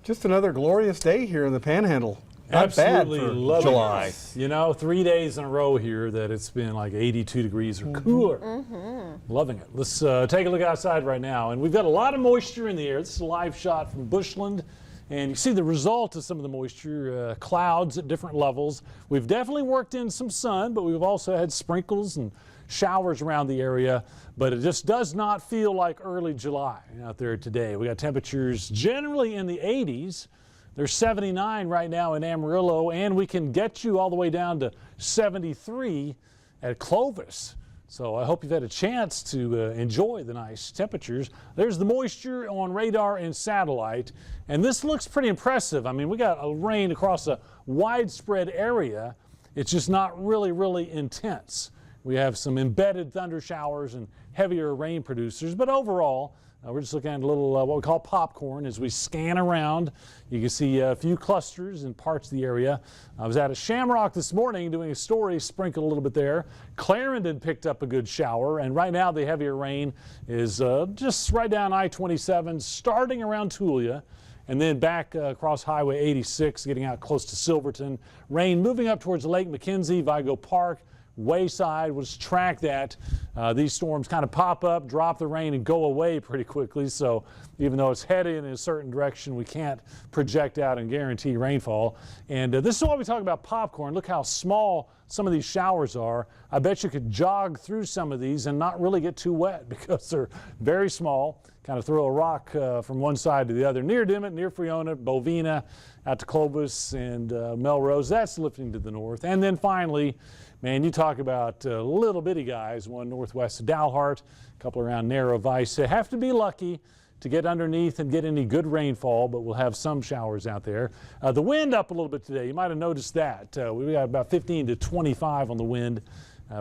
Just another glorious day here in the Panhandle. Not Absolutely bad for love July. it. You know, 3 days in a row here that it's been like 82 degrees or cooler. Loving it. Let's take a look outside right now. And we've got a lot of moisture in the air. This is a live shot from Bushland. And you see the result of some of the moisture, clouds at different levels. We've definitely worked in some sun, but we've also had sprinkles and showers around the area. But it just does not feel like early July out there today. We got temperatures generally in the 80s. There's 79 right now in Amarillo, and we can get you all the way down to 73 at Clovis. So I hope you've had a chance to enjoy the nice temperatures. There's the moisture on radar and satellite, and this looks pretty impressive. I mean, we got a rain across a widespread area. It's just not really intense. We have some embedded thunder showers and heavier rain producers, but overall, we're just looking at a little what we call popcorn as we scan around. You can see a few clusters in parts of the area. I was out at Shamrock this morning doing a story, sprinkled a little bit there. Clarendon picked up a good shower, and right now the heavier rain is just right down I-27, starting around Tulia, and then back across Highway 86, getting out close to Silverton. Rain moving up towards Lake McKenzie, Vigo Park, Wayside. We'll just track that. These storms kind of pop up, drop the rain, and go away pretty quickly. So even though it's headed in a certain direction, we can't project out and guarantee rainfall. And this is why we talk about popcorn. Look how small some of these showers are. I bet you could jog through some of these and not really get too wet because they're very small. Kind of throw a rock from one side to the other. Near Dimmitt, near Friona, Bovina, out to Clovis and Melrose. That's lifting to the north. And then finally, man, you talk about little bitty guys, one northwest of Dalhart, a couple around Narrow Vice. They have to be lucky to get underneath and get any good rainfall, but we'll have some showers out there. The wind up a little bit today. You might have noticed that. We got about 15 to 25 on the wind.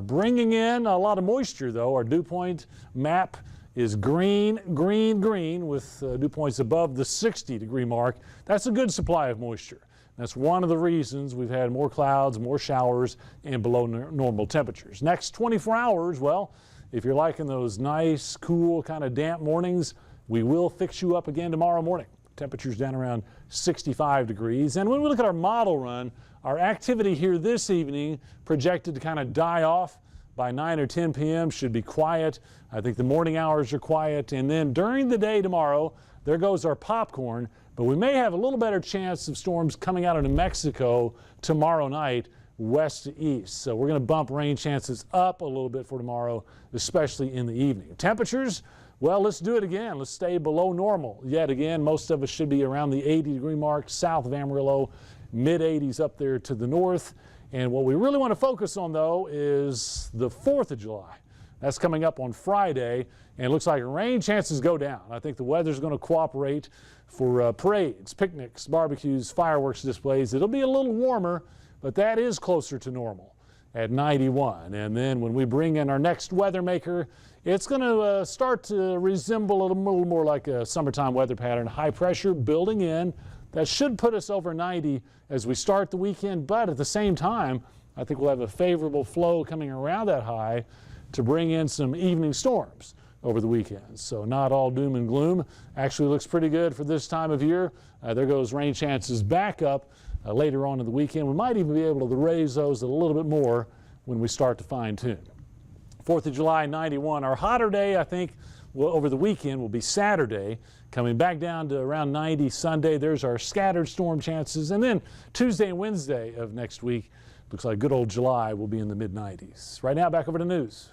Bringing in a lot of moisture, though. Our dew point map is green with dew points above the 60-degree mark. That's a good supply of moisture. That's one of the reasons we've had more clouds, more showers, and below normal temperatures. Next 24 hours, well, if you're liking those nice, cool, kind of damp mornings, we will fix you up again tomorrow morning. Temperatures down around 65 degrees. And when we look at our model run, our activity here this evening projected to kind of die off by 9 or 10 p.m. should be quiet. I think the morning hours are quiet. And then during the day tomorrow, there goes our popcorn. But we may have a little better chance of storms coming out of New Mexico tomorrow night, west to east. So we're going to bump rain chances up a little bit for tomorrow, especially in the evening. Temperatures, well, let's do it again. Let's stay below normal. Yet again, most of us should be around the 80-degree mark south of Amarillo, mid-80s up there to the north. And what we really want to focus on, though, is the 4th of July. That's coming up on Friday, and it looks like rain chances go down. I think the weather's going to cooperate for parades, picnics, barbecues, fireworks displays. It'll be a little warmer, but that is closer to normal at 91. And then when we bring in our next weather maker, it's going to start to resemble a little more like a summertime weather pattern. High pressure building in. That should put us over 90 as we start the weekend, but at the same time, I think we'll have a favorable flow coming around that high to bring in some evening storms over the weekend. So not all doom and gloom. Actually looks pretty good for this time of year. There goes rain chances back up later on in the weekend. We might even be able to raise those a little bit more when we start to fine tune. 4th of July, 91. Our hotter day, I think, over the weekend will be Saturday, coming back down to around 90 Sunday. There's our scattered storm chances. And then Tuesday and Wednesday of next week, looks like good old July will be in the mid-90s. Right now, back over to news.